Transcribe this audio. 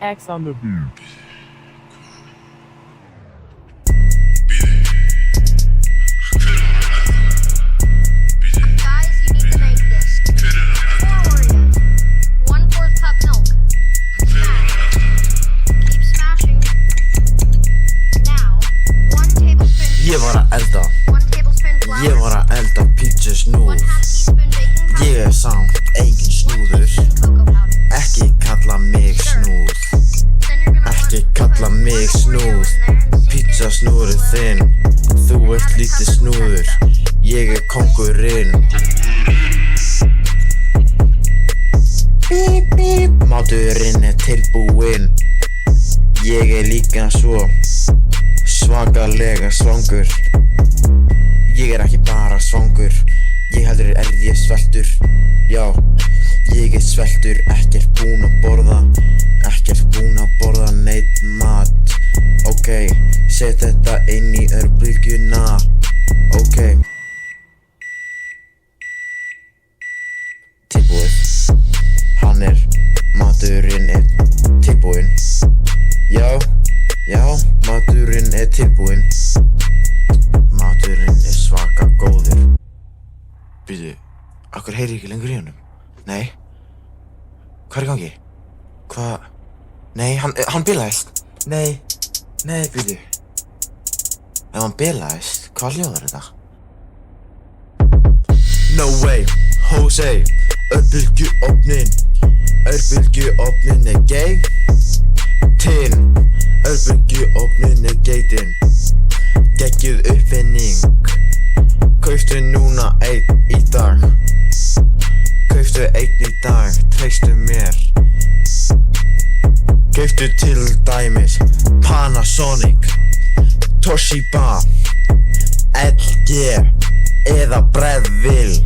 X on the beat. Guys, you need to make this. 4 Oreos. 1/4 cup milk. Smash. Keep smashing. Now, 1 tablespoon. Ég var að elda, 1 tablespoon flour. ég var að elda pítsasnúð. 1/2 teaspoon baking powder. Ég samt engin 1 snúður. teaspoon cocoa powder. Ekki kalla mig snúð. Then you're gonna Ekki want to kalla put mig 1 Oreo snúð. in there and shake it Pítsasnúðurinn until þinn. Þú ert lítið snúður. Ég er kóngurinn. Bíp, bíp. Maturinn er tilbúinn. Ég er líka svo svakalega svangur. Ég er ekki bara svangur. Ég heldur ég sveltur. Já, ég er sveltur. Ekkert búinn að borða. Ekkert búinn að borða neitt mat. Ok, set þetta inn í örbylgjuna. Ok. Tilbúið. Hann er, maturinn er tilbúinn. Já, maturinn er tilbúinn. Maturinn er svaka góður. Býtu, akkur heyri ég ekki lengur í honum? Nei. Hvað er í gangi? Hvað? Nei, hann bilaðist. Nei, býtu. Ef hann bilaðist, hvað hljóðar þetta? No way, Jose. Örbylgjuofninn er gay. Tinn, örbylgjuofninn er geitin. Geggjuð uppfinning. Kauftu núna einn í dag. Kauftu einn í dag, treystu mér. Kauftu til dæmis Panasonic, Toshiba, LG eða Breville.